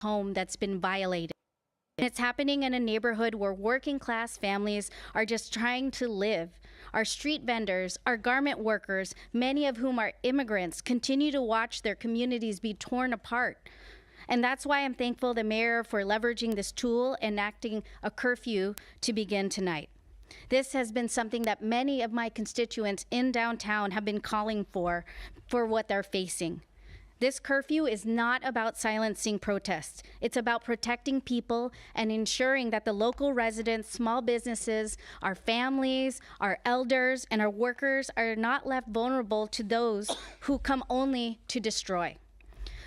home that's been violated. It's happening in a neighborhood where working class families are just trying to live. Our street vendors, our garment workers, many of whom are immigrants, continue to watch their communities be torn apart. And that's why I'm thankful the mayor for leveraging this tool and enacting a curfew to begin tonight. This has been something that many of my constituents in downtown have been calling for what they're facing. This curfew is not about silencing protests. It's about protecting people and ensuring that the local residents, small businesses, our families, our elders, and our workers are not left vulnerable to those who come only to destroy.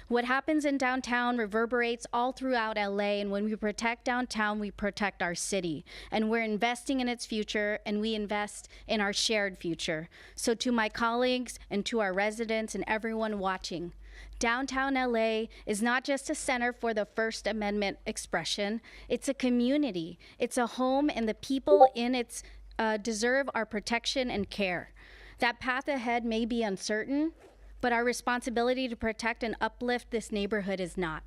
What happens in downtown reverberates all throughout LA, and when we protect downtown, we protect our city. And we're investing in its future, and we invest in our shared future. So to my colleagues and to our residents and everyone watching, downtown LA is not just a center for the First Amendment expression, it's a community. It's a home, and the people in it deserve our protection and care. That path ahead may be uncertain, but our responsibility to protect and uplift this neighborhood is not.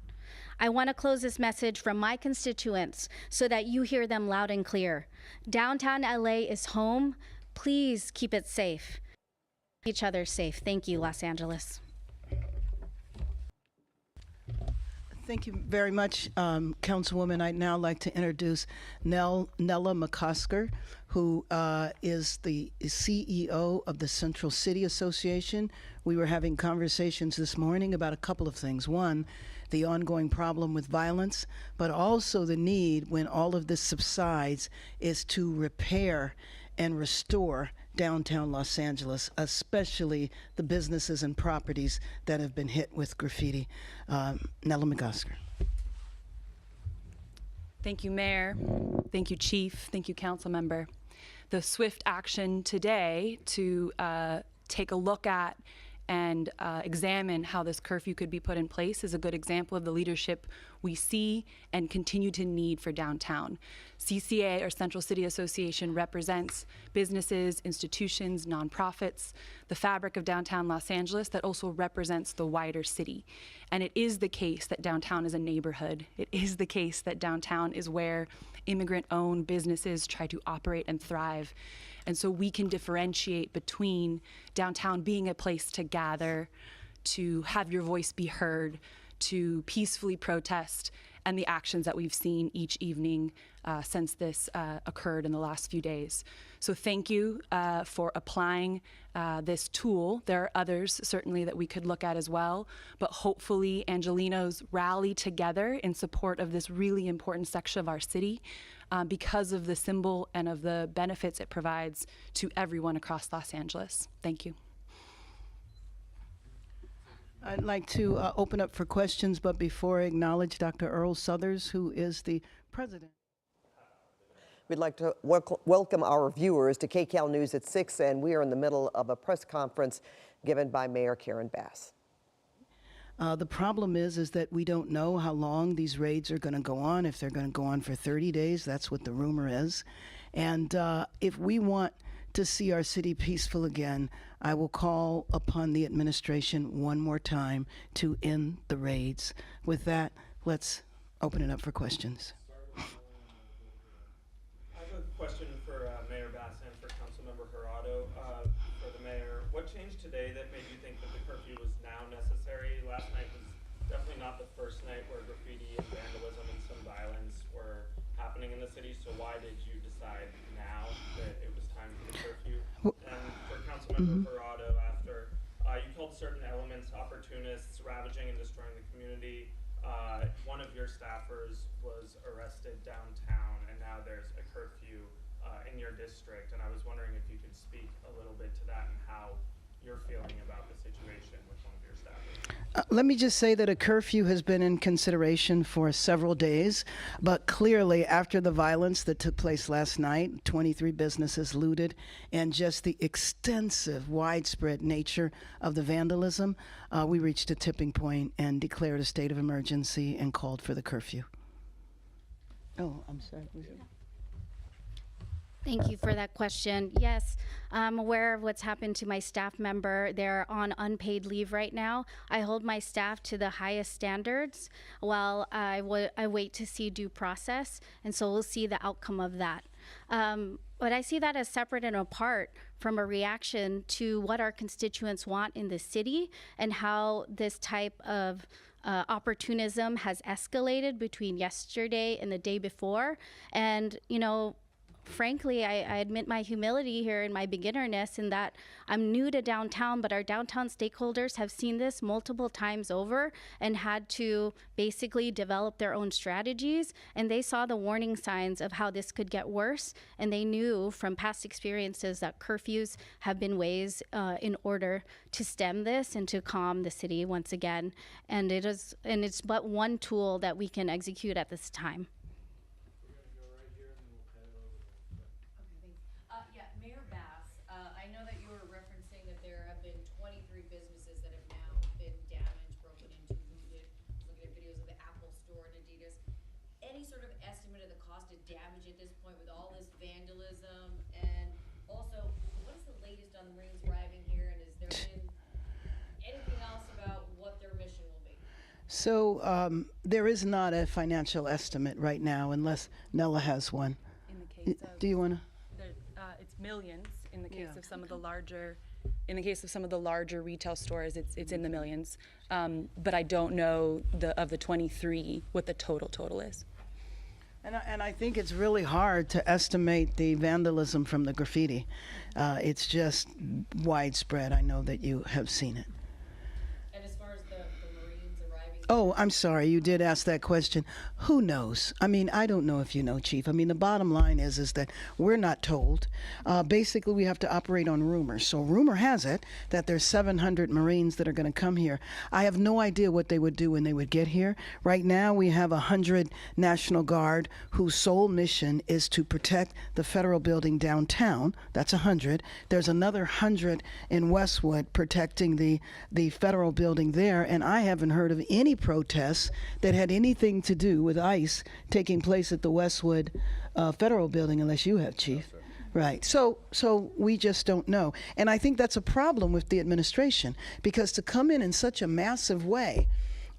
I want to close this message from my constituents so that you hear them loud and clear. Downtown LA is home. Please keep it safe. Keep each other safe. Thank you, Los Angeles. Thank you very much, Councilwoman. I'd now like to introduce Nella McCosker, who is the CEO of the Central City Association. We were having conversations this morning about a couple of things. One, the ongoing problem with violence, but also the need, when all of this subsides, is to repair and restore downtown Los Angeles, especially the businesses and properties that have been hit with graffiti. Nella McCosker. Thank you, Mayor. Thank you, Chief. Thank you, Council Member. The swift action today to take a look at and examine how this curfew could be put in place is a good example of the leadership we see and continue to need for downtown. CCA, or Central City Association, represents businesses, institutions, nonprofits, the fabric of downtown Los Angeles that also represents the wider city. And it is the case that downtown is a neighborhood. It is the case that downtown is where immigrant-owned businesses try to operate and thrive. And so we can differentiate between downtown being a place to gather, to have your voice be heard, to peacefully protest, and the actions that we've seen each evening since this occurred in the last few days. So thank you for applying this tool. There are others certainly that we could look at as well, but hopefully Angelenos rally together in support of this really important section of our city because of the symbol and of the benefits it provides to everyone across Los Angeles. Thank you. I'd like to open up for questions, but before I acknowledge Dr. Earl Suthers, who is the president. We'd like to welcome our viewers to KCAL News at 6, and we are in the middle of a press conference given by Mayor Karen Bass. The problem is that we don't know how long these raids are going to go on. If they're going to go on for 30 days, that's what the rumor is. And if we want to see our city peaceful again, I will call upon the administration one more time to end the raids. With that, let's open it up for questions. I have a question for Mayor Bass and for Councilmember Jurado. For the mayor, what changed today that made you think that the curfew was now necessary? Last night was definitely not the first night where graffiti and vandalism and some violence were happening in the city, so why did you decide now that it was time for the curfew? And for Councilmember Jurado, after you called certain elements opportunists, ravaging and destroying the community, one of your staffers was arrested downtown, and now there's a curfew in your district, and I was wondering if you could speak a little bit to that and how you're feeling about the situation with one of your staffers. Let me just say that a curfew has been in consideration for several days, but clearly after the violence that took place last night, 23 businesses looted, and just the extensive, widespread nature of the vandalism, we reached a tipping point and declared a state of emergency and called for the curfew. Oh, I'm sorry. Thank you for that question. Yes, I'm aware of what's happened to my staff member. They're on unpaid leave right now. I hold my staff to the highest standards while I wait to see due process, and so we'll see the outcome of that. But I see that as separate and apart from a reaction to what our constituents want in the city and how this type of opportunism has escalated between yesterday and the day before. And, frankly, I admit my humility here and my beginnerness in that I'm new to downtown, but our downtown stakeholders have seen this multiple times over and had to basically develop their own strategies. And they saw the warning signs of how this could get worse. And they knew from past experiences that curfews have been ways in order to stem this and to calm the city once again. And it's but one tool that we can execute at this time. Yeah, Mayor Bass, I know that you were referencing that there have been 23 businesses that have now been damaged, broken into, looted. Looking at videos of the Apple Store and Adidas. Any sort of estimate of the cost of damage at this point with all this vandalism? And also, what is the latest on the Marines arriving here? And has there been anything else about what their mission will be? So there is not a financial estimate right now, unless Nella has one. In the case of, Do you want to? it's millions. In the case Yeah. of some of the larger, retail stores, it's in the millions. But I don't know of the 23 what the total is. And I think it's really hard to estimate the vandalism from the graffiti. It's just widespread. I know that you have seen it. And as far as the Marines arriving, Oh, I'm sorry. You did ask that question. Who knows? I mean, I don't know if you know, Chief. I mean, the bottom line is that we're not told. Basically, we have to operate on rumors. So rumor has it that there's 700 Marines that are going to come here. I have no idea what they would do when they would get here. Right now, we have 100 National Guard whose sole mission is to protect the federal building downtown. That's 100. There's another 100 in Westwood protecting the federal building there. And I haven't heard of any protests that had anything to do with ICE taking place at the Westwood federal building, unless you have, Chief. Right. So we just don't know. And I think that's a problem with the administration, because to come in such a massive way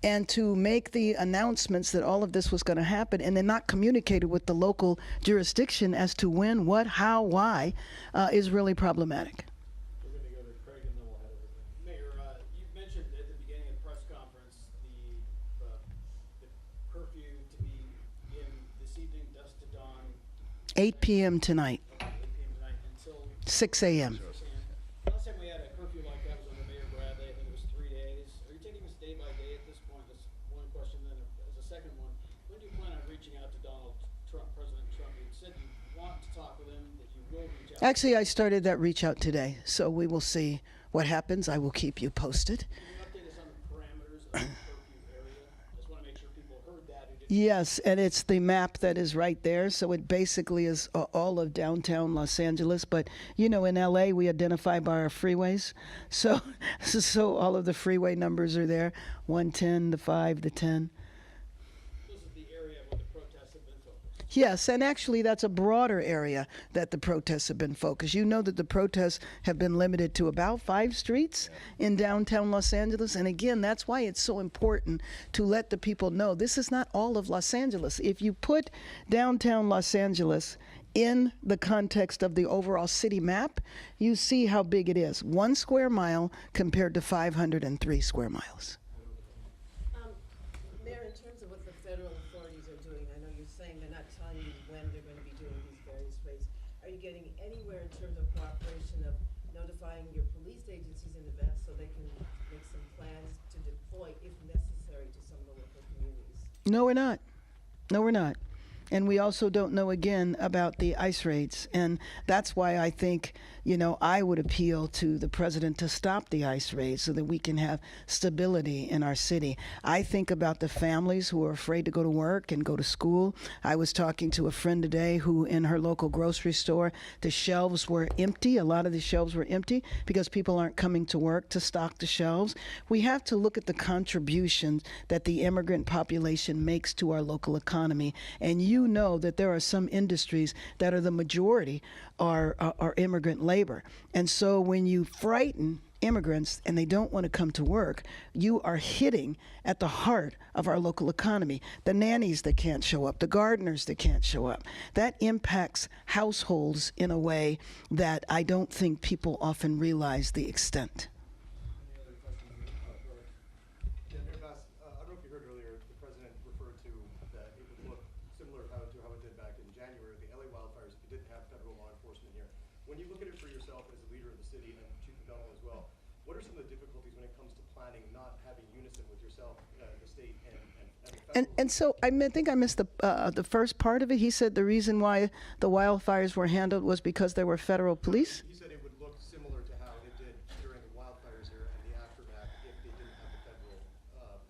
and to make the announcements that all of this was going to happen and then not communicate it with the local jurisdiction as to when, what, how, why is really problematic. We're going to go to Craig and then we'll head over there. Mayor, you mentioned at the beginning of the press conference the curfew to be in this evening, dusk to dawn, 8 p.m. tonight, 8 p.m. tonight until 6 a.m. 6 a.m. Last time we had a curfew like that was under Mayor Bradley. I think it was 3 days. Are you taking this day by day at this point? That's one question. Then as a second one, when do you plan on reaching out to Donald Trump, President Trump? You said you want to talk with him, that you will reach out. Actually, I started that reach out today, so we will see what happens. I will keep you posted. Can you update us on the parameters of the curfew area? Just want to make sure people heard that. Yes, and it's the map that is right there. So it basically is all of downtown Los Angeles. But, in LA, we identify by our freeways. So all of the freeway numbers are there, 110, the 5, the 10. This is the area where the protests have been focused. Yes, and actually that's a broader area that the protests have been focused. You know that the protests have been limited to about 5 streets in downtown Los Angeles. And again, that's why it's so important to let the people know this is not all of Los Angeles. If you put downtown Los Angeles in the context of the overall city map, you see how big it is. 1 square mile compared to 503 square miles. Mayor, in terms of what the federal authorities are doing, I know you're saying they're not telling you when they're going to be doing these various raids. Are you getting anywhere in terms of cooperation of notifying your police agencies in advance so they can make some plans to deploy, if necessary, to some of the local communities? No, we're not. No, we're not. And we also don't know, again, about the ICE raids. And that's why I think, I would appeal to the president to stop the ICE raids so that we can have stability in our city. I think about the families who are afraid to go to work and go to school. I was talking to a friend today who, in her local grocery store, the shelves were empty. A lot of the shelves were empty because people aren't coming to work to stock the shelves. We have to look at the contributions that the immigrant population makes to our local economy. And you you know that there are some industries that are the majority are immigrant labor. And so when you frighten immigrants and they don't want to come to work, you are hitting at the heart of our local economy. The nannies that can't show up, the gardeners that can't show up. That impacts households in a way that I don't think people often realize the extent. Yeah, Mayor Bass, I don't know if you heard earlier, the president referred to that it would look similar to how it did back in January with the LA wildfires if you didn't have federal law enforcement here. When you look at it for yourself as a leader of the city and Chief McDonald as well, what are some of the difficulties when it comes to planning, not having unison with yourself, the state, and the federal? And so I think I missed the first part of it. He said the reason why the wildfires were handled was because there were federal police. He said it would look similar to how it did during the wildfires here and the aftermath if they didn't have the federal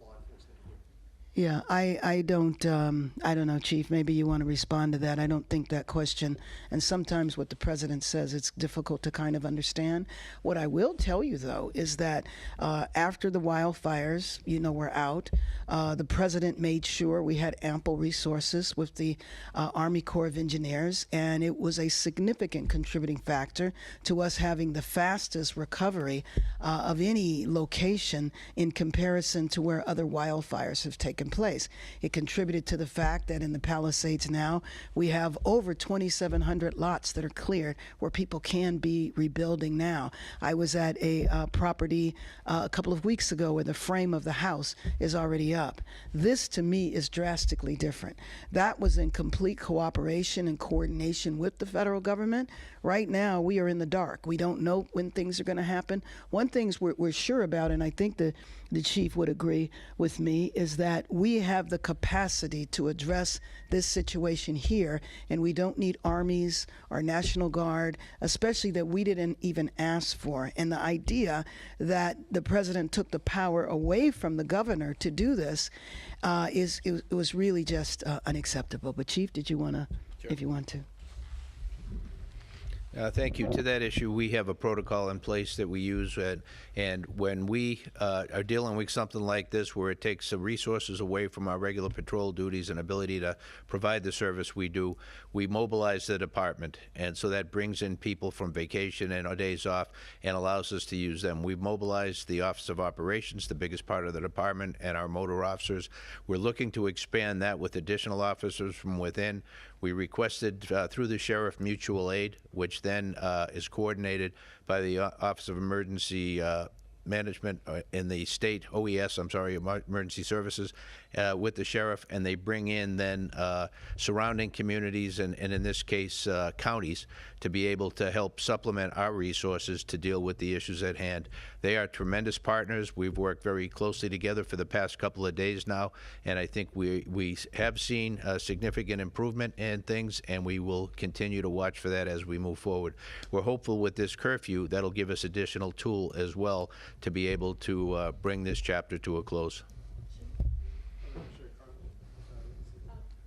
law enforcement here. Yeah, I don't know, Chief. Maybe you want to respond to that. I don't think that question, and sometimes what the president says, it's difficult to kind of understand. What I will tell you, though, is that after the wildfires, were out, the president made sure we had ample resources with the Army Corps of Engineers, and it was a significant contributing factor to us having the fastest recovery of any location in comparison to where other wildfires have taken place. It contributed to the fact that in the Palisades now, we have over 2,700 lots that are cleared where people can be rebuilding now. I was at a property a couple of weeks ago where the frame of the house is already up. This, to me, is drastically different. That was in complete cooperation and coordination with the federal government. Right now, we are in the dark. We don't know when things are going to happen. One thing we're sure about, and I think the chief would agree with me, is that we have the capacity to address this situation here, and we don't need armies or National Guard, especially that we didn't even ask for. And the idea that the president took the power away from the governor to do this it was really just unacceptable. But Chief, did you want to, if you want to? Thank you. To that issue, we have a protocol in place that we use, and when we are dealing with something like this where it takes some resources away from our regular patrol duties and ability to provide the service we do, we mobilize the department, and so that brings in people from vacation and our days off and allows us to use them. We've mobilized the Office of Operations, the biggest part of the department, and our motor officers. We're looking to expand that with additional officers from within. We requested through the Sheriff mutual aid, which then is coordinated by the Office of Emergency Management in the state, Emergency Services, with the sheriff, and they bring in then surrounding communities and in this case counties to be able to help supplement our resources to deal with the issues at hand. They are tremendous partners. We've worked very closely together for the past couple of days now, and I think we have seen a significant improvement in things, and we will continue to watch for that as we move forward. We're hopeful with this curfew that'll give us additional tool as well to be able to bring this chapter to a close.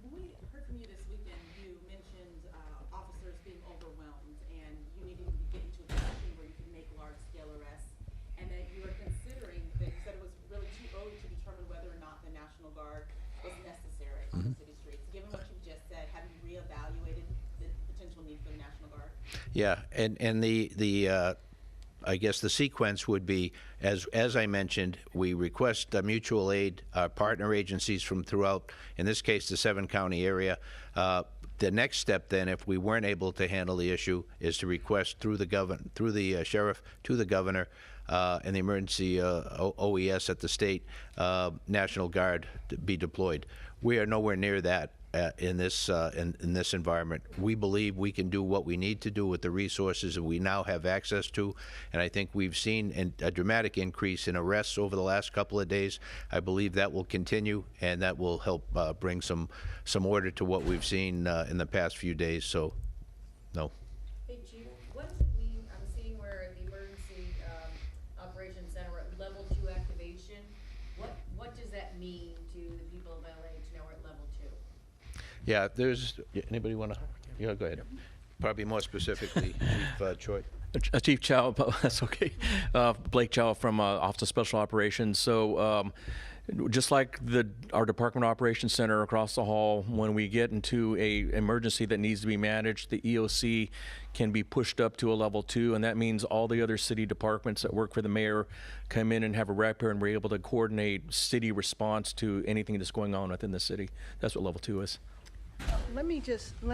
When we heard from you this weekend, you mentioned officers being overwhelmed and you needing to get into a position where you can make large-scale arrests, and that you were considering that you said it was really too early to determine whether or not the National Guard was necessary on the city streets. Given what you just said, have you reevaluated the potential need for the National Guard? Yeah, and I guess the sequence would be, as I mentioned, we request mutual aid, partner agencies from throughout, in this case, the 7-county area. The next step then, if we weren't able to handle the issue, is to request through the sheriff to the governor and the emergency OES at the state National Guard to be deployed. We are nowhere near that. In this environment, we believe we can do what we need to do with the resources that we now have access to, and I think we've seen a dramatic increase in arrests over the last couple of days. I believe that will continue, and that will help bring some order to what we've seen in the past few days. So, no. Hey, Chief, what does it mean? I'm seeing where the Emergency Operations Center at level 2 activation. What does that mean to the people of LA to know we're at level 2? Yeah, anybody want to? Yeah, go ahead. Probably more specifically, Chief Choi. Chief Chow, that's okay. Blake Chow from Office of Special Operations. So just like our Department of Operations Center across the hall, when we get into a emergency that needs to be managed, the EOC can be pushed up to a level 2, and that means all the other city departments that work for the mayor come in and have a rep here, and we're able to coordinate city response to anything that's going on within the city. That's what level 2 is. Let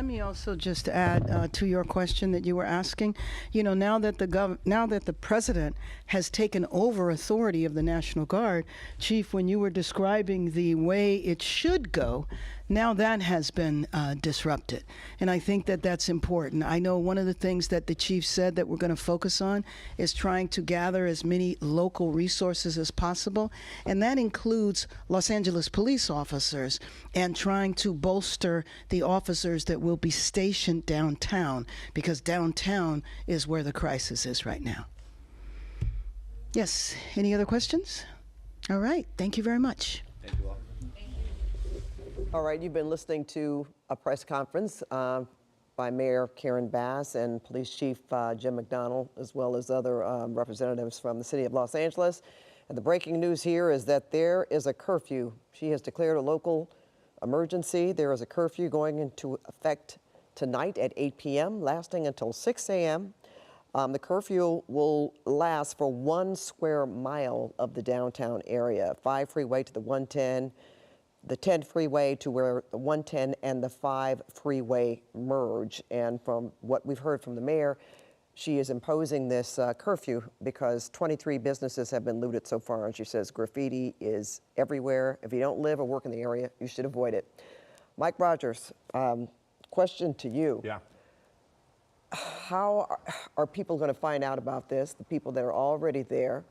me also just add to your question that you were asking. You know, now that the president has taken over authority of the National Guard, Chief, when you were describing the way it should go, now that has been disrupted, and I think that that's important. I know one of the things that the chief said that we're going to focus on is trying to gather as many local resources as possible, and that includes Los Angeles police officers and trying to bolster the officers that will be stationed downtown, because downtown is where the crisis is right now. Yes, any other questions? All right, thank you very much. Thank you all. All right, you've been listening to a press conference by Mayor Karen Bass and Police Chief Jim McDonnell, as well as other representatives from the city of Los Angeles. And the breaking news here is that there is a curfew. She has declared a local emergency. There is a curfew going into effect tonight at 8 p.m., lasting until 6 a.m. The curfew will last for 1 square mile of the downtown area, 5 freeway to the 110, the 10 freeway to where the 110 and the 5 freeway merge. And from what we've heard from the mayor, she is imposing this curfew because 23 businesses have been looted so far. And she says graffiti is everywhere. If you don't live or work in the area, you should avoid it. Mike Rogers, question to you. Yeah. How are people going to find out about this, the people that are already there?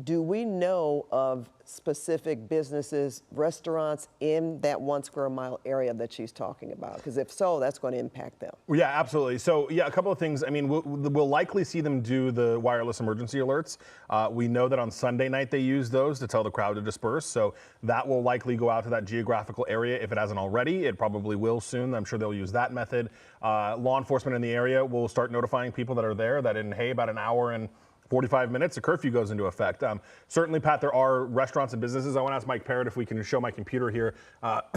Do we know of specific businesses, restaurants in that 1 square mile area that she's talking about? Because if so, that's going to impact them. Yeah, absolutely. So yeah, a couple of things. I mean, we'll likely see them do the wireless emergency alerts. We know that on Sunday night they use those to tell the crowd to disperse. So that will likely go out to that geographical area if it hasn't already. It probably will soon. I'm sure they'll use that method. Law enforcement in the area will start notifying people that are there that in, hey, about an hour and 45 minutes, a curfew goes into effect. Certainly, Pat, there are restaurants and businesses. I want to ask Mike Parrott if we can show my computer here.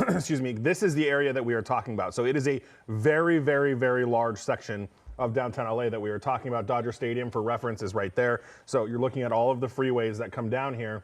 Excuse me. This is the area that we are talking about. So it is a very, very, very large section of downtown LA that we are talking about. Dodger Stadium, for reference, is right there. So you're looking at all of the freeways that come down here.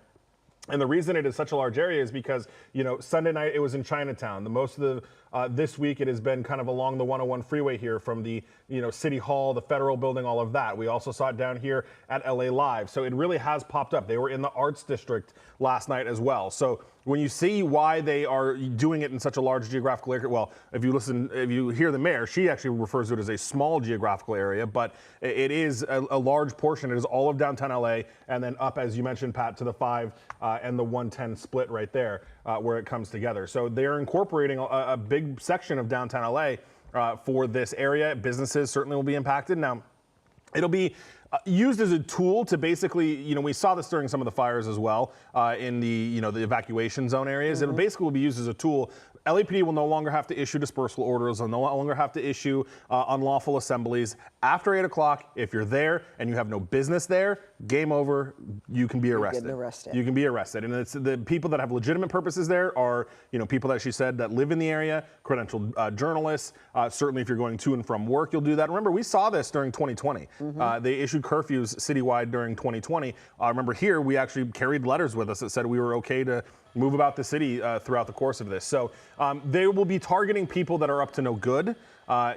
And the reason it is such a large area is because, you know, Sunday night it was in Chinatown. The most of the this week it has been kind of along the 101 freeway here from the, you know, City Hall, the Federal Building, all of that. We also saw it down here at LA Live. So it really has popped up. They were in the Arts District last night as well. So when you see why they are doing it in such a large geographical area, well, if you hear the mayor, she actually refers to it as a small geographical area, but it is a large portion. It is all of downtown LA, and then up, as you mentioned, Pat, to the 5 and the 110 split right there where it comes together. So they're incorporating a big section of downtown LA for this area. Businesses certainly will be impacted. Now, it'll be used as a tool to basically, you know, we saw this during some of the fires as well in the, you know, the evacuation zone areas. It basically will be used as a tool. LAPD will no longer have to issue dispersal orders. They'll no longer have to issue unlawful assemblies. After 8 o'clock, if you're there and you have no business there, game over, you can be arrested. You're getting arrested. You can be arrested. And it's the people that have legitimate purposes there are, you know, people that she said that live in the area, credentialed journalists. Certainly if you're going to and from work, you'll do that. Remember, we saw this during 2020. They issued curfews citywide during 2020. Remember here, we actually carried letters with us that said we were okay to move about the city throughout the course of this. So they will be targeting people that are up to no good,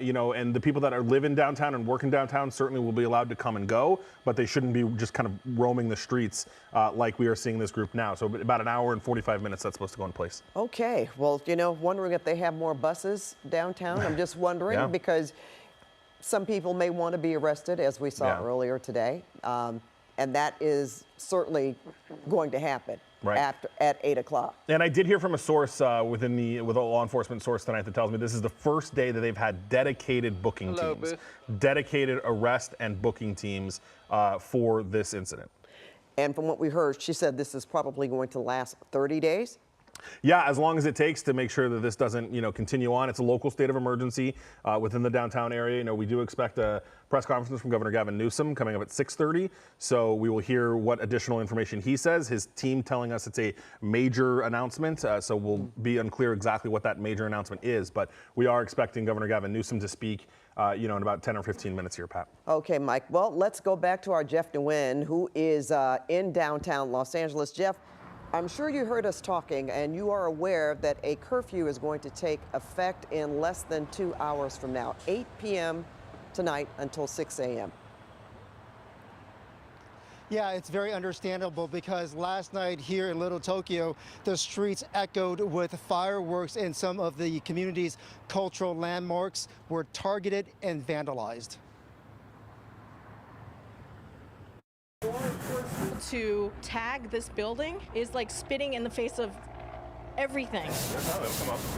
you know, and the people that live in downtown and work in downtown certainly will be allowed to come and go, but they shouldn't be just kind of roaming the streets like we are seeing this group now. So about an hour and 45 minutes that's supposed to go in place. Okay, well, you know, wondering if they have more buses downtown. I'm just wondering because some people may want to be arrested, as we saw earlier today, and that is certainly going to happen. At 8 o'clock. And I did hear from a source with a law enforcement source tonight that tells me this is the first day that they've had dedicated booking teams, dedicated arrest and booking teams for this incident. And from what we heard, she said this is probably going to last 30 days. Yeah, as long as it takes to make sure that this doesn't, continue on. It's a local state of emergency within the downtown area. We do expect a press conference from Governor Gavin Newsom coming up at 6:30. So we will hear what additional information he says. His team telling us it's a major announcement. So we'll be unclear exactly what that major announcement is. But we are expecting Governor Gavin Newsom to speak, in about 10 or 15 minutes here, Pat. Okay, Mike. Well, let's go back to our Jeff Nguyen, who is in downtown Los Angeles. Jeff, I'm sure you heard us talking, and you are aware that a curfew is going to take effect in less than 2 hours from now, 8 p.m. tonight until 6 a.m. Yeah, it's very understandable because last night here in Little Tokyo, the streets echoed with fireworks, and some of the community's cultural landmarks were targeted and vandalized. To tag this building is like spitting in the face of everything.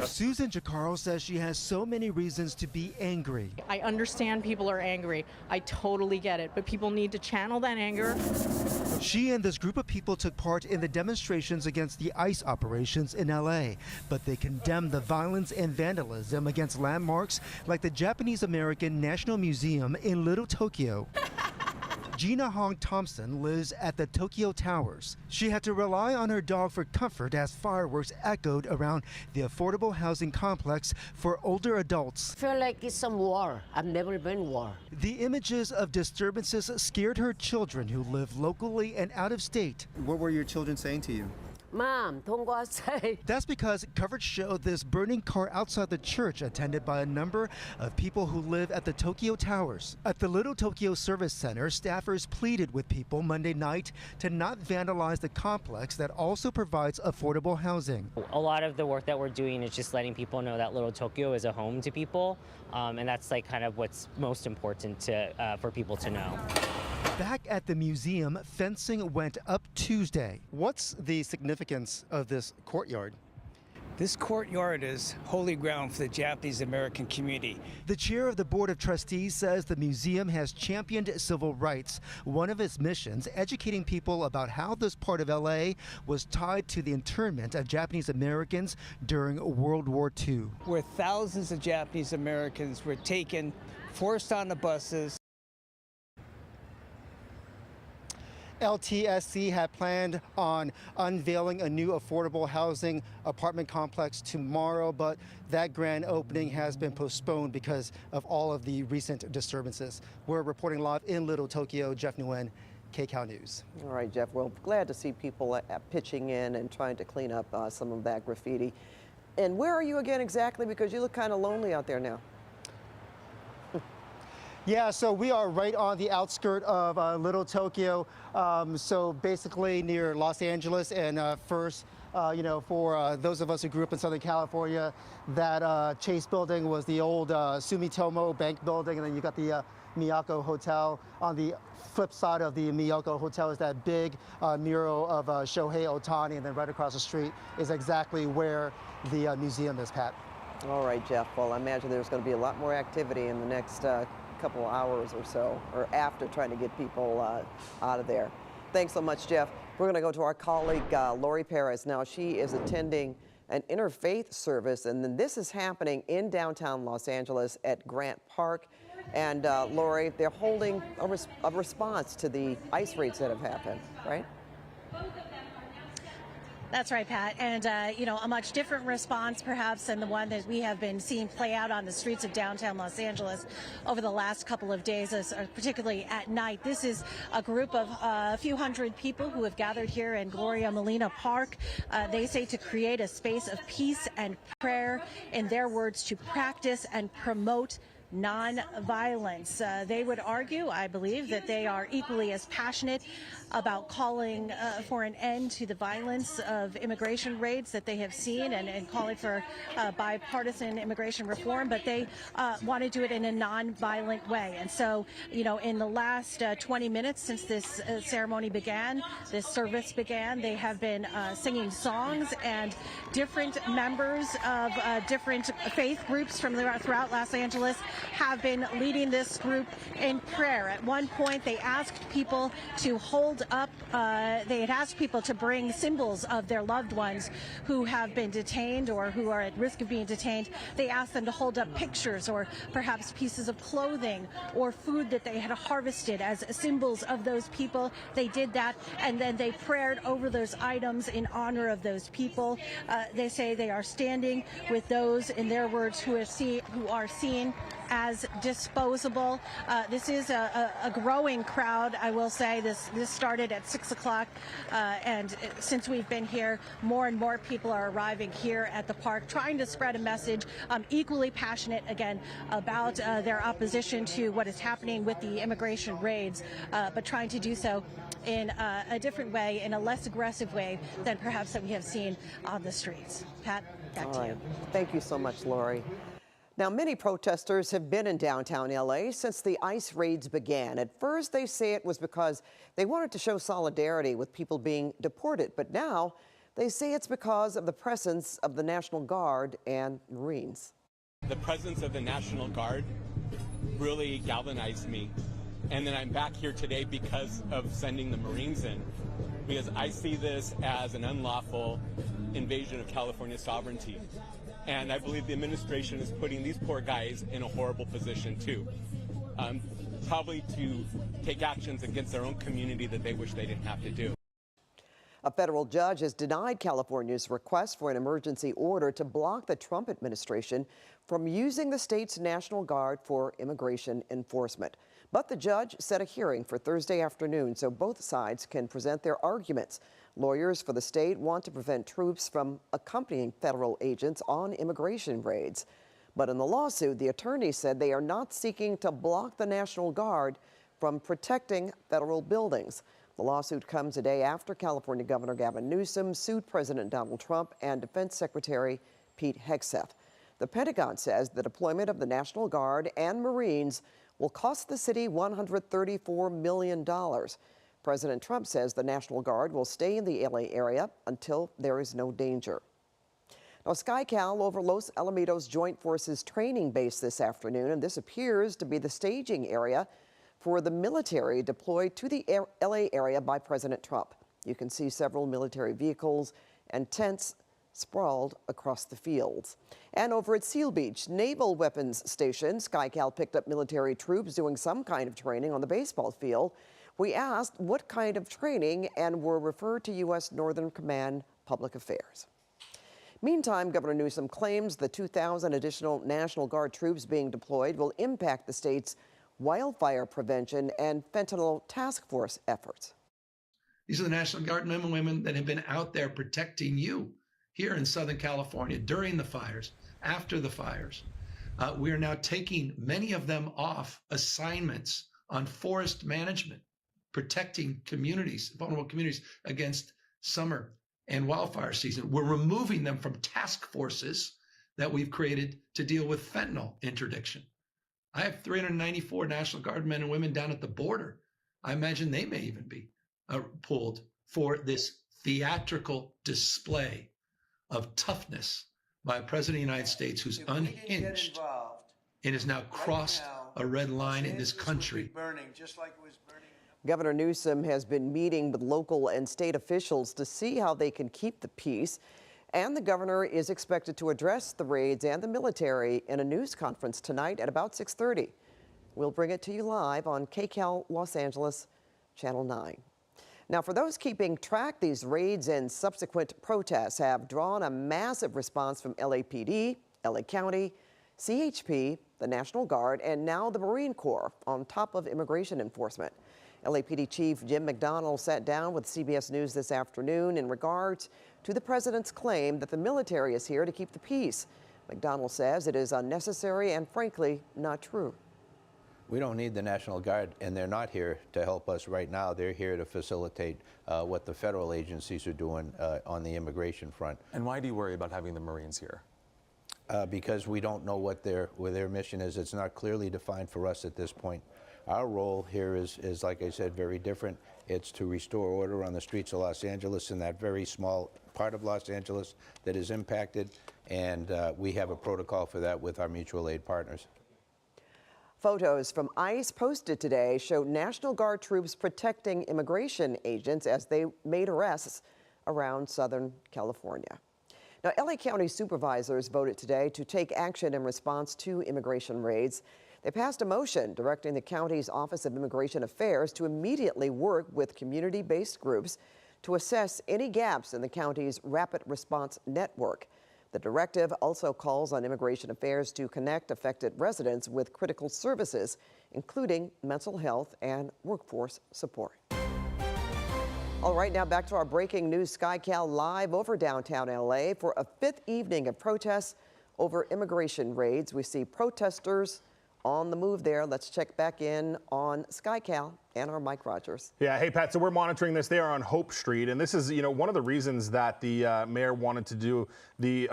Susan Jacaro says she has so many reasons to be angry. I understand people are angry. I totally get it, but people need to channel that anger. She and this group of people took part in the demonstrations against the ICE operations in LA, but they condemned the violence and vandalism against landmarks like the Japanese American National Museum in Little Tokyo. Gina Hong Thompson lives at the Tokyo Towers. She had to rely on her dog for comfort as fireworks echoed around the affordable housing complex for older adults. I feel like it's some war. I've never been war. The images of disturbances scared her children who live locally and out of state. What were your children saying to you? Mom, don't go outside. That's because coverage showed this burning car outside the church, attended by a number of people who live at the Tokyo Towers. At the Little Tokyo Service Center, staffers pleaded with people Monday night to not vandalize the complex that also provides affordable housing. A lot of the work that we're doing is just letting people know that Little Tokyo is a home to people, and that's like kind of what's most important to for people to know. Back at the museum, fencing went up Tuesday. What's the significance of this courtyard? This courtyard is holy ground for the Japanese American community. The chair of the Board of Trustees says the museum has championed civil rights. One of its missions, educating people about how this part of LA was tied to the internment of Japanese Americans during World War II. Where thousands of Japanese Americans were taken, forced on the buses. LTSC had planned on unveiling a new affordable housing apartment complex tomorrow, but that grand opening has been postponed because of all of the recent disturbances. We're reporting live in Little Tokyo. Jeff Nguyen, KCAL News. All right, Jeff. Well, glad to see people pitching in and trying to clean up some of that graffiti. And where are you again exactly? Because you look kind of lonely out there now. Yeah, so we are right on the outskirt of Little Tokyo, so basically near Los Angeles. And first, for those of us who grew up in Southern California, that Chase building was the old Sumitomo Bank building, and then you got the Miyako Hotel. On the flip side of the Miyako Hotel is that big mural of Shohei Ohtani, and then right across the street is exactly where the museum is, Pat. All right, Jeff. Well, I imagine there's going to be a lot more activity in the next couple of hours or so, or after, trying to get people out of there. Thanks so much, Jeff. We're going to go to our colleague, Lori Perez. Now, she is attending an interfaith service, and then this is happening in downtown Los Angeles at Grant Park. And Lori, they're holding a response to the ICE raids that have happened, right? That's right, Pat. And, a much different response, perhaps, than the one that we have been seeing play out on the streets of downtown Los Angeles over the last couple of days, particularly at night. This is a group of a few hundred people who have gathered here in Gloria Molina Park. They say to create a space of peace and prayer, in their words, to practice and promote non-violence. They would argue, I believe, that they are equally as passionate about calling for an end to the violence of immigration raids that they have seen, and calling for bipartisan immigration reform, but they want to do it in a non-violent way. And so, in the last 20 minutes since this ceremony began, this service began, they have been singing songs, and different members of different faith groups from throughout Los Angeles have been leading this group in prayer. At one point, they asked people to hold up, they had asked people to bring symbols of their loved ones who have been detained or who are at risk of being detained. They asked them to hold up pictures or perhaps pieces of clothing or food that they had harvested as symbols of those people. They did that, and then they prayed over those items in honor of those people. They say they are standing with those, in their words, who are seen as disposable. This is a growing crowd, I will say. This started at 6 o'clock, and since we've been here, more and more people are arriving here at the park, trying to spread a message, equally passionate, again, about their opposition to what is happening with the immigration raids, but trying to do so in a different way, in a less aggressive way than perhaps that we have seen on the streets. Pat, back to you. Thank you so much, Lori. Now, many protesters have been in downtown LA since the ICE raids began. At first, they say it was because they wanted to show solidarity with people being deported, but now they say it's because of the presence of the National Guard and Marines. The presence of the National Guard really galvanized me. And then I'm back here today because of sending the Marines in, because I see this as an unlawful invasion of California sovereignty. And I believe the administration is putting these poor guys in a horrible position too, probably to take actions against their own community that they wish they didn't have to do. A federal judge has denied California's request for an emergency order to block the Trump administration from using the state's National Guard for immigration enforcement. But the judge set a hearing for Thursday afternoon so both sides can present their arguments. Lawyers for the state want to prevent troops from accompanying federal agents on immigration raids. But in the lawsuit, the attorneys said they are not seeking to block the National Guard from protecting federal buildings. The lawsuit comes a day after California Governor Gavin Newsom sued President Donald Trump and Defense Secretary Pete Hegseth. The Pentagon says the deployment of the National Guard and Marines will cost the city $134 million. President Trump says the National Guard will stay in the LA area until there is no danger. Now, SkyCal over Los Alamitos Joint Forces training base this afternoon, and this appears to be the staging area for the military deployed to the LA area by President Trump. You can see several military vehicles and tents sprawled across the fields. And over at Seal Beach Naval Weapons Station, SkyCal picked up military troops doing some kind of training on the baseball field. We asked what kind of training and were referred to U.S. Northern Command Public Affairs. Meantime, Governor Newsom claims the 2,000 additional National Guard troops being deployed will impact the state's wildfire prevention and fentanyl task force efforts. These are the National Guard men and women that have been out there protecting you here in Southern California during the fires, after the fires. We are now taking many of them off assignments on forest management, protecting communities, vulnerable communities against summer and wildfire season. We're removing them from task forces that we've created to deal with fentanyl interdiction. I have 394 National Guard men and women down at the border. I imagine they may even be pulled for this theatrical display of toughness by a president of the United States who's unhinged and has now crossed a red line in this country. Governor Newsom has been meeting with local and state officials to see how they can keep the peace. And the governor is expected to address the raids and the military in a news conference tonight at about 6:30. We'll bring it to you live on KCAL Los Angeles, Channel 9. Now, for those keeping track, these raids and subsequent protests have drawn a massive response from LAPD, LA County, CHP, the National Guard, and now the Marine Corps on top of immigration enforcement. LAPD Chief Jim McDonnell sat down with CBS News this afternoon in regards to the president's claim that the military is here to keep the peace. McDonnell says it is unnecessary and, frankly, not true. We don't need the National Guard, and they're not here to help us right now. They're here to facilitate what the federal agencies are doing on the immigration front. And why do you worry about having the Marines here? Because we don't know what their mission is. It's not clearly defined for us at this point. Our role here is, like I said, very different. It's to restore order on the streets of Los Angeles, in that very small part of Los Angeles that is impacted, and we have a protocol for that with our mutual aid partners. Photos from ICE posted today show National Guard troops protecting immigration agents as they made arrests around Southern California. Now, LA County supervisors voted today to take action in response to immigration raids. They passed a motion directing the county's Office of Immigration Affairs to immediately work with community-based groups to assess any gaps in the county's rapid response network. The directive also calls on Immigration Affairs to connect affected residents with critical services, including mental health and workforce support. All right, now back to our breaking news. SkyCal live over downtown LA for a fifth evening of protests over immigration raids. We see protesters on the move there. Let's check back in on SkyCal and our Mike Rogers. Yeah, hey Pat, so we're monitoring this. They are on Hope Street, and this is, one of the reasons that the mayor wanted to do the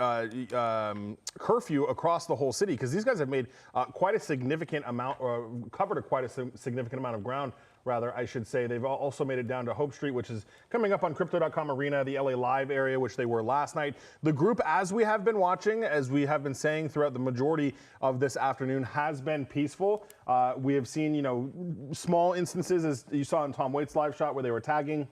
curfew across the whole city, because these guys have made quite a significant amount, or covered quite a significant amount of ground, rather, I should say. They've also made it down to Hope Street, which is coming up on Crypto.com Arena, the LA Live area, which they were last night. The group, as we have been watching, as we have been saying throughout the majority of this afternoon, has been peaceful. We have seen, small instances, as you saw in Tom Waits' live shot, where they were tagging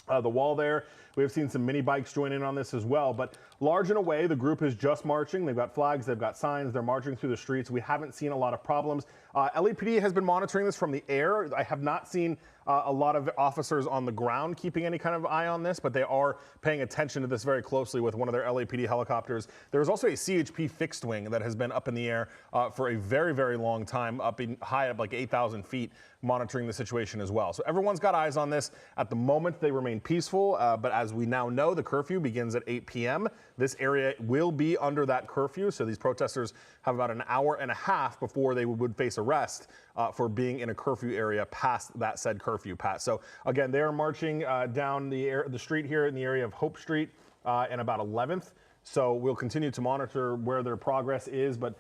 the wall there. We have seen some mini bikes join in on this as well, but large in a way, the group is just marching. They've got flags, they've got signs, they're marching through the streets. We haven't seen a lot of problems. LAPD has been monitoring this from the air. I have not seen a lot of officers on the ground keeping any kind of eye on this, but they are paying attention to this very closely with one of their LAPD helicopters. There's also a CHP fixed wing that has been up in the air for a very, very long time, high up like 8,000 feet, monitoring the situation as well. So everyone's got eyes on this. At the moment, they remain peaceful, but as we now know, the curfew begins at 8 p.m. This area will be under that curfew, so these protesters have about an hour and a half before they would face arrest for being in a curfew area past that said curfew, Pat. So again, they are marching down the street here in the area of Hope Street and about 11th. So we'll continue to monitor where their progress is, but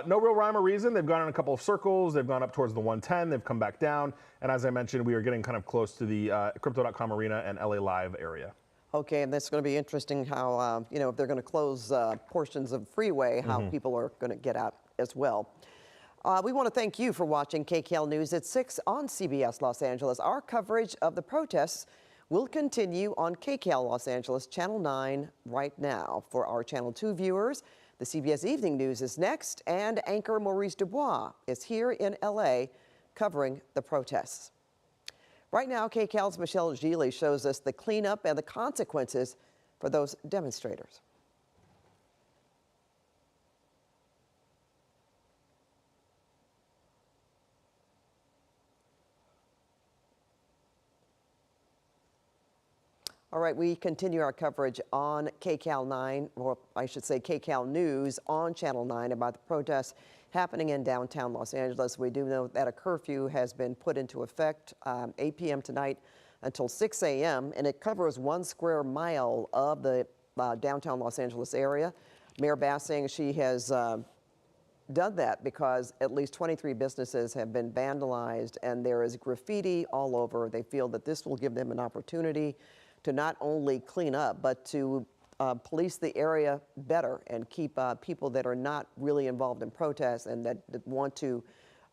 no real rhyme or reason. They've gone in a couple of circles. They've gone up towards the 110. They've come back down. And as I mentioned, we are getting kind of close to the Crypto.com Arena and LA Live area. Okay, and that's going to be interesting how, if they're going to close portions of freeway, how people are going to get out as well. We want to thank you for watching KCAL News at 6 on CBS Los Angeles. Our coverage of the protests will continue on KCAL Los Angeles Channel 9 right now. For our Channel 2 viewers, the CBS Evening News is next, and anchor Maurice Dubois is here in LA covering the protests. Right now, KCAL's Michelle Gili shows us the cleanup and the consequences for those demonstrators. All right, we continue our coverage on KCAL 9, or I should say KCAL News on Channel 9 about the protests happening in downtown Los Angeles. We do know that a curfew has been put into effect 8 p.m. tonight until 6 a.m., and it covers 1 square mile of the downtown Los Angeles area. Mayor Bass saying she has done that because at least 23 businesses have been vandalized and there is graffiti all over. They feel that this will give them an opportunity to not only clean up, but to police the area better and keep people that are not really involved in protests and that want to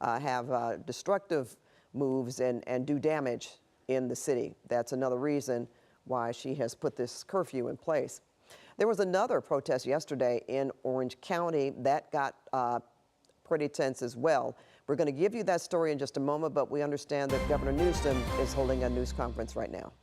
have destructive moves and do damage in the city. That's another reason why she has put this curfew in place. There was another protest yesterday in Orange County that got pretty tense as well. We're going to give you that story in just a moment, but we understand that Governor Newsom is holding a news conference right now.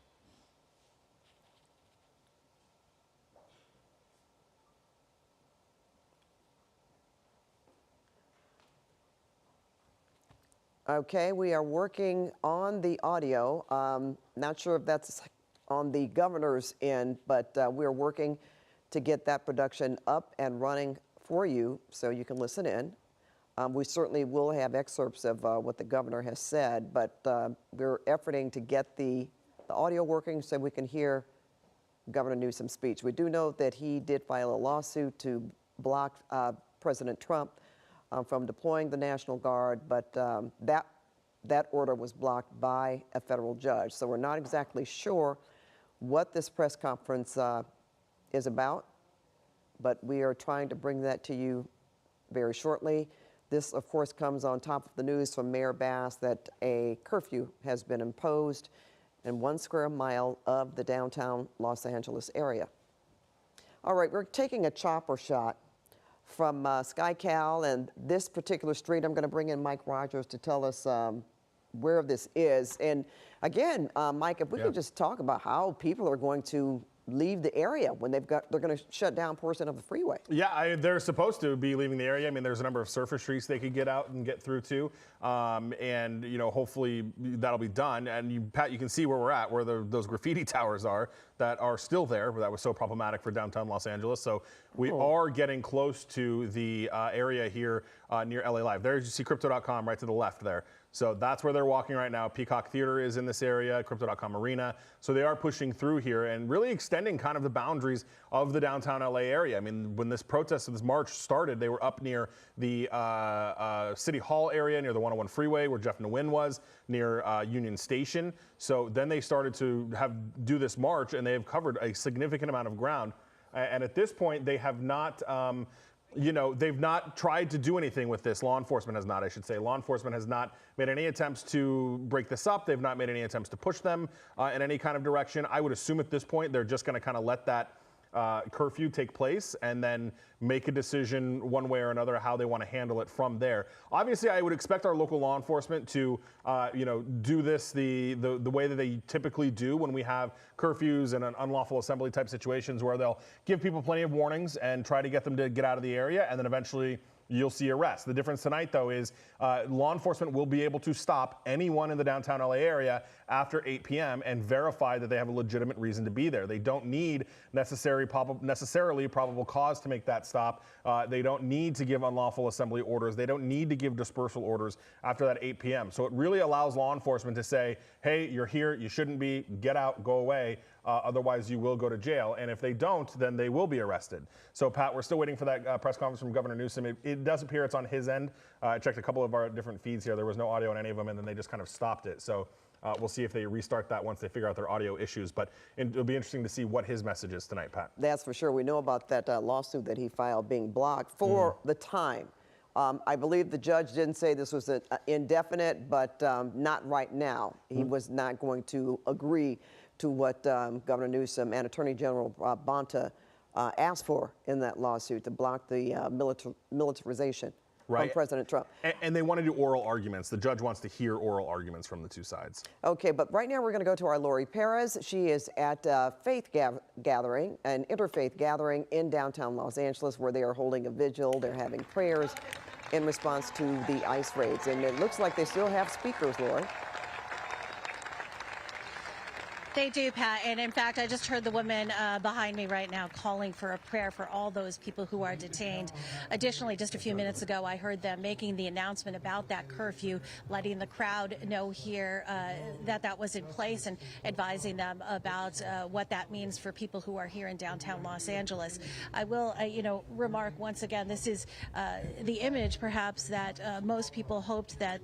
Okay, we are working on the audio. Not sure if that's on the governor's end, but we're working to get that production up and running for you so you can listen in. We certainly will have excerpts of what the governor has said, but we're efforting to get the audio working so we can hear Governor Newsom's speech. We do know that he did file a lawsuit to block President Trump from deploying the National Guard, but that order was blocked by a federal judge. So we're not exactly sure what this press conference is about, but we are trying to bring that to you very shortly. This, of course, comes on top of the news from Mayor Bass that a curfew has been imposed in 1 square mile of the downtown Los Angeles area. All right, we're taking a chopper shot from SkyCal and this particular street. I'm going to bring in Mike Rogers to tell us where this is. And again, Mike, if we could just talk about how people are going to leave the area when they're going to shut down a portion of the freeway. Yeah, they're supposed to be leaving the area. I mean, there's a number of surface streets they could get out and get through to, and you know, hopefully that'll be done. And Pat, you can see where we're at, where those graffiti towers are that are still there. That was so problematic for downtown Los Angeles. So we are getting close to the area here near LA Live. There you see Crypto.com right to the left there. So that's where they're walking right now. Peacock Theater is in this area, Crypto.com Arena. So they are pushing through here and really extending kind of the boundaries of the downtown LA area. I mean, when this protest and this march started, they were up near the City Hall area, near the 101 freeway where Jeff Nguyen was, near Union Station. So then they started to do this march, and they have covered a significant amount of ground. And at this point, they have not, you know, they've not tried to do anything with this. Law enforcement has not, I should say. Law enforcement has not made any attempts to break this up. They've not made any attempts to push them in any kind of direction. I would assume at this point they're just going to kind of let that curfew take place and then make a decision one way or another how they want to handle it from there. Obviously, I would expect our local law enforcement to, you know, do this the way that they typically do when we have curfews and an unlawful assembly type situations, where they'll give people plenty of warnings and try to get them to get out of the area, and then eventually you'll see arrests. The difference tonight, though, is law enforcement will be able to stop anyone in the downtown LA area after 8 p.m. and verify that they have a legitimate reason to be there. They don't need necessarily probable cause to make that stop. They don't need to give unlawful assembly orders. They don't need to give dispersal orders after that 8 p.m. So it really allows law enforcement to say, hey, you're here, you shouldn't be, get out, go away. Otherwise, you will go to jail. And if they don't, then they will be arrested. So, Pat, we're still waiting for that press conference from Governor Newsom. It does appear it's on his end. I checked a couple of our different feeds here. There was no audio on any of them, and then they just kind of stopped it. So we'll see if they restart that once they figure out their audio issues. But it'll be interesting to see what his message is tonight, Pat. That's for sure. We know about that lawsuit that he filed being blocked for the time. I believe the judge didn't say this was indefinite, but not right now. He was not going to agree to what Governor Newsom and Attorney General Bonta asked for in that lawsuit, to block the militarization from President Trump. And they want to do oral arguments. The judge wants to hear oral arguments from the two sides. Okay, but right now we're going to go to our Lori Perez. She is at a faith gathering, an interfaith gathering in downtown Los Angeles, where they are holding a vigil. They're having prayers in response to the ICE raids. And it looks like they still have speakers, Lori. They do, Pat. And in fact, I just heard the woman behind me right now calling for a prayer for all those people who are detained. Additionally, just a few minutes ago, I heard them making the announcement about that curfew, letting the crowd know here that was in place, and advising them about what that means for people who are here in downtown Los Angeles. I will, remark once again, this is the image, perhaps, that most people hoped that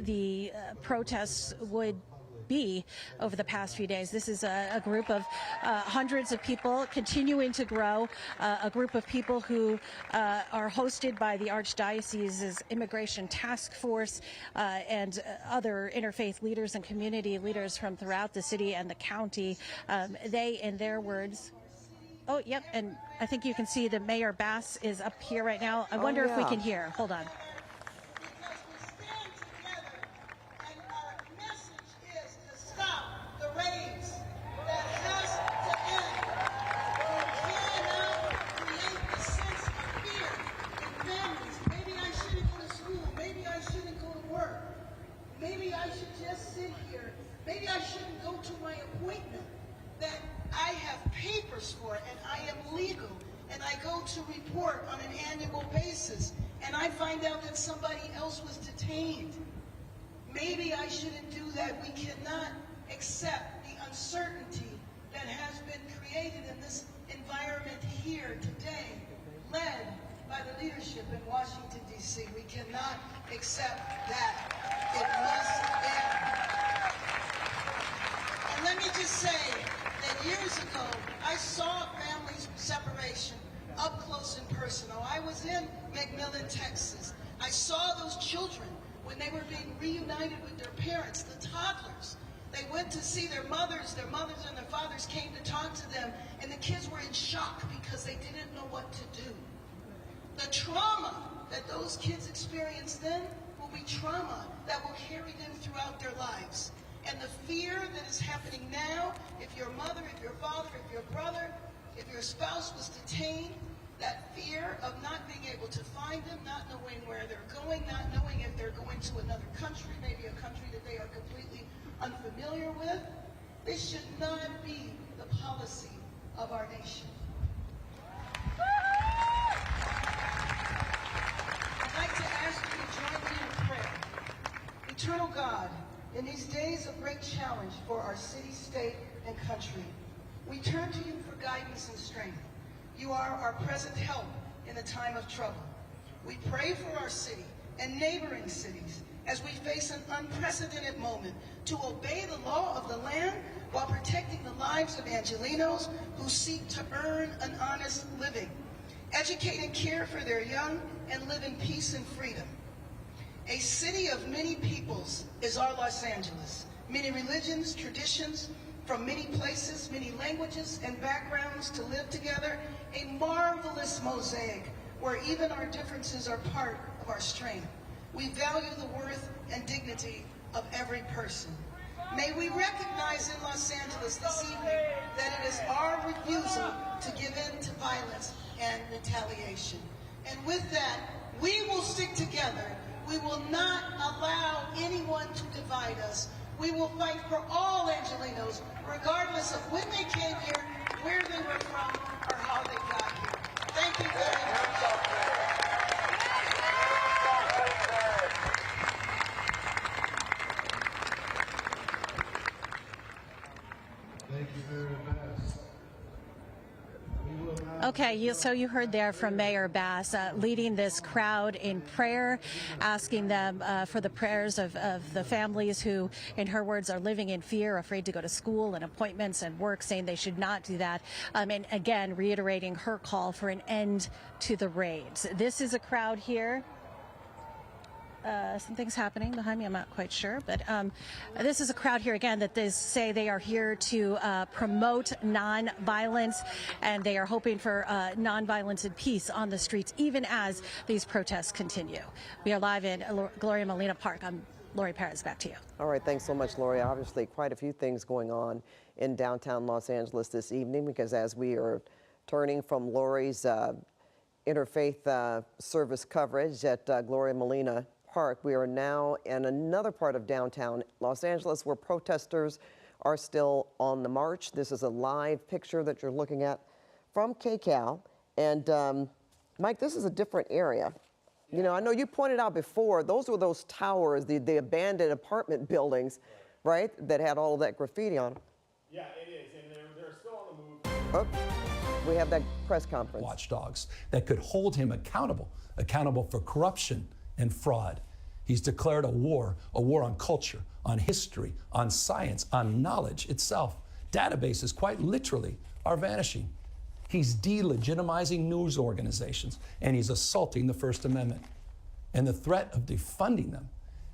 the protests would be over the past few days. This is a group of hundreds of people continuing to grow, a group of people who are hosted by the Archdiocese's Immigration Task Force and other interfaith leaders and community leaders from throughout the city and the county. They, in their words, oh, yep, and I think you can see the Mayor Bass is up here right now. I wonder if we can hear. Hold on. Maybe I should just sit here. Maybe I shouldn't go to my appointment that I have papers for and I am legal and I go to report on an annual basis and I find out that somebody else was detained. Maybe I shouldn't do that. We cannot accept the uncertainty that has been created in this environment here today, led by the leadership in Washington, D.C. We cannot accept that. It must end. And let me just say that years ago, I saw family separation up close and personal. I was in McMillan, Texas. I saw those children when they were being reunited with their parents, the toddlers. They went to see their mothers and their fathers came to talk to them, and the kids were in shock because they didn't know what to do. The trauma that those kids experienced then will be trauma that will carry them throughout their lives. And the fear that is happening now, if your mother, if your father, if your brother, if your spouse was detained, that fear of not being able to find them, not knowing where they're going, not knowing if they're going to another country, maybe a country that they are completely unfamiliar with, this should not be the policy of our nation. I'd like to ask you to join me in prayer. Eternal God, in these days of great challenge for our city, state, and country, we turn to you for guidance and strength. You are our present help in the time of trouble. We pray for our city and neighboring cities as we face an unprecedented moment to obey the law of the land while protecting the lives of Angelenos who seek to earn an honest living, educate and care for their young, and live in peace and freedom. A city of many peoples is our Los Angeles. Many religions, traditions, from many places, many languages and backgrounds to live together, a marvelous mosaic where even our differences are part of our strength. We value the worth and dignity of every person. May we recognize in Los Angeles this evening that it is our refusal to give in to violence and retaliation. And with that, we will stick together. We will not allow anyone to divide us. We will fight for all Angelenos, regardless of when they came here, where they were from, or how they got here. Thank you very much. Thank you very much. Okay, so you heard there from Mayor Bass leading this crowd in prayer, asking them for the prayers of the families who, in her words, are living in fear, afraid to go to school and appointments and work, saying they should not do that. And again, reiterating her call for an end to the raids. This is a crowd here. Something's happening behind me, I'm not quite sure, but this is a crowd here again that they say they are here to promote nonviolence, and they are hoping for nonviolence and peace on the streets even as these protests continue. We are live in Gloria Molina Park. I'm Lori Perez, back to you. All right, thanks so much, Lori. Obviously, quite a few things going on in downtown Los Angeles this evening, because as we are turning from Lori's interfaith service coverage at Gloria Molina Park, we are now in another part of downtown Los Angeles where protesters are still on the march. This is a live picture that you're looking at from KCAL. And Mike, this is a different area. You know, I know you pointed out before, those were those towers, the abandoned apartment buildings, right, that had all of that graffiti on them. Yeah, it is, and they're still on the move. Oh, we have that press conference. Watchdogs that could hold him accountable for corruption and fraud. He's declared a war on culture, on history, on science, on knowledge itself. Databases, quite literally, are vanishing. He's delegitimizing news organizations, and he's assaulting the First Amendment. And the threat of defunding them,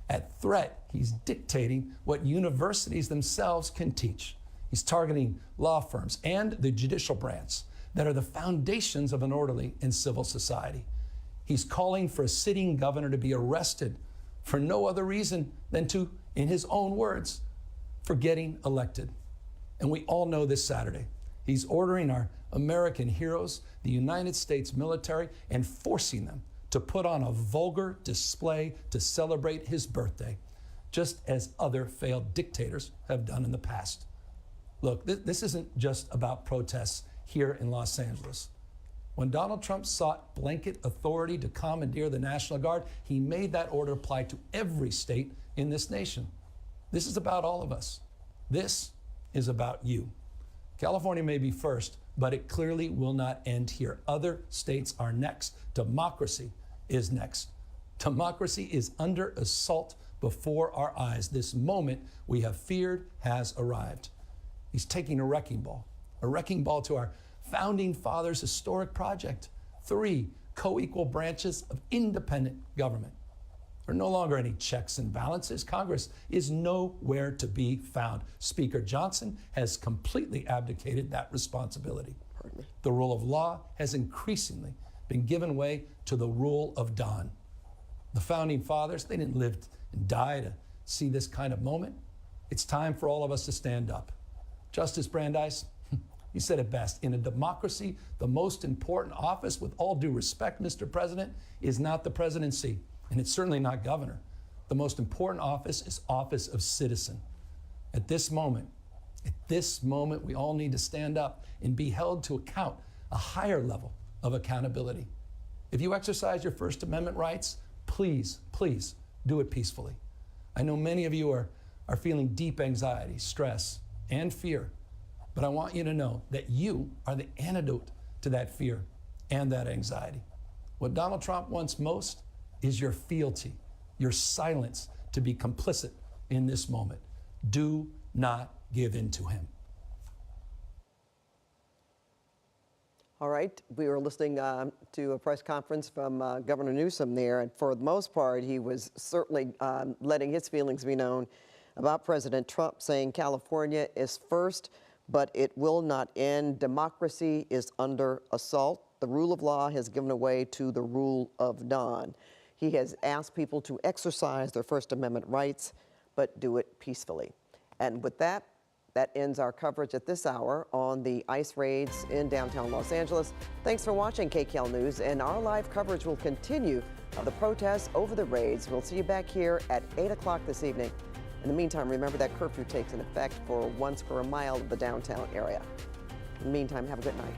at threat, he's dictating what universities themselves can teach. He's targeting law firms and the judicial branch that are the foundations of an orderly and civil society. He's calling for a sitting governor to be arrested for no other reason than to, in his own words, for getting elected. And we all know this Saturday, he's ordering our American heroes, the United States military, and forcing them to put on a vulgar display to celebrate his birthday, just as other failed dictators have done in the past. Look, this isn't just about protests here in Los Angeles. When Donald Trump sought blanket authority to commandeer the National Guard, he made that order apply to every state in this nation. This is about all of us. This is about you. California may be first, but it clearly will not end here. Other states are next. Democracy is next. Democracy is under assault before our eyes. This moment we have feared has arrived. He's taking a wrecking ball to our founding fathers' historic project. 3 co-equal branches of independent government. There are no longer any checks and balances. Congress is nowhere to be found. Speaker Johnson has completely abdicated that responsibility. The rule of law has increasingly been given way to the rule of Don. The founding fathers, they didn't live and die to see this kind of moment. It's time for all of us to stand up. Justice Brandeis, you said it best. In a democracy, the most important office, with all due respect, Mr. President, is not the presidency, and it's certainly not governor. The most important office is office of citizen. At this moment, we all need to stand up and be held to account, a higher level of accountability. If you exercise your First Amendment rights, please, please do it peacefully. I know many of you are feeling deep anxiety, stress, and fear, but I want you to know that you are the antidote to that fear and that anxiety. What Donald Trump wants most is your fealty, your silence to be complicit in this moment. Do not give in to him. All right, we were listening to a press conference from Governor Newsom there, and for the most part, he was certainly letting his feelings be known about President Trump, saying California is first, but it will not end. Democracy is under assault. The rule of law has given way to the rule of Don. He has asked people to exercise their First Amendment rights, but do it peacefully. And with that, that ends our coverage at this hour on the ICE raids in downtown Los Angeles. Thanks for watching KCAL News, and our live coverage will continue of the protests over the raids. We'll see you back here at 8 o'clock this evening. In the meantime, remember that curfew takes an effect for 1 square mile of the downtown area. In the meantime, have a good night.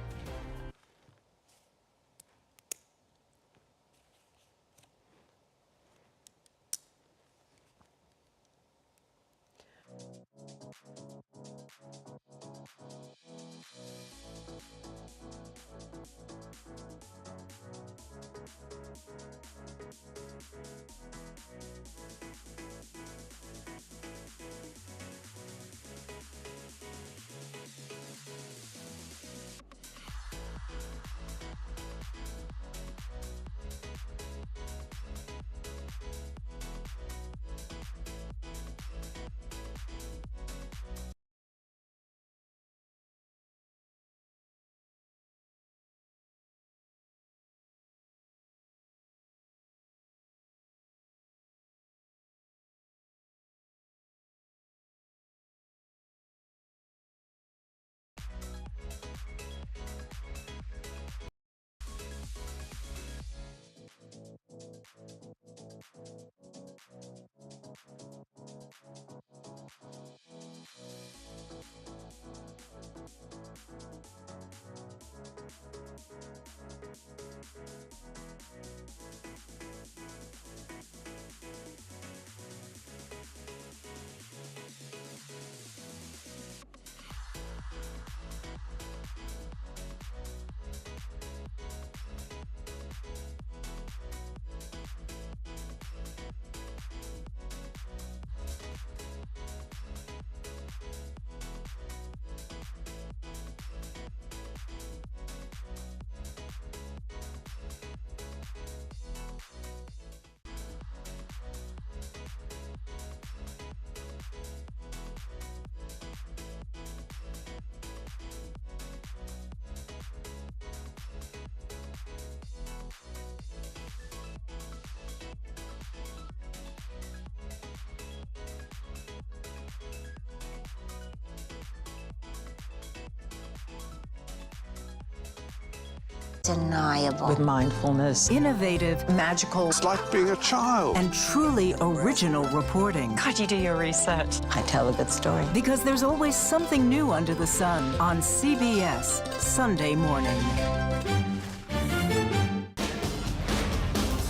Undeniable. With mindfulness, innovative, magical. It's like being a child. And truly original reporting. God, you do your research. I tell a good story. Because there's always something new under the sun on CBS Sunday morning.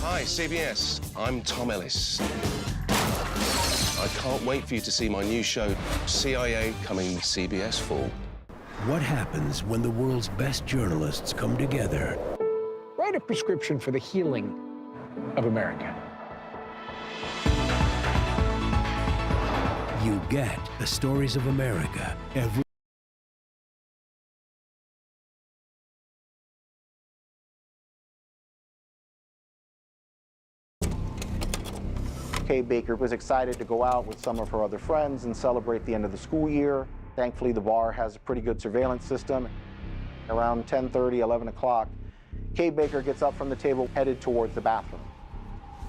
Hi, CBS. I'm Tom Ellis. I can't wait for you to see my new show, CIA, coming CBS Fall. What happens when the world's best journalists come together? Write a prescription for the healing of America. You get the stories of America every Kay Baker was excited to go out with some of her other friends and celebrate the end of the school year. Thankfully, the bar has a pretty good surveillance system. Around 10:30, 11 o'clock, Kay Baker gets up from the table, headed towards the bathroom.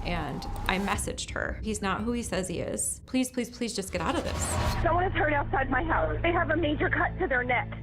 And I messaged her. He's not who he says he is. Please, please, please just get out of this. Someone is hurt outside my house. They have a major cut to their neck.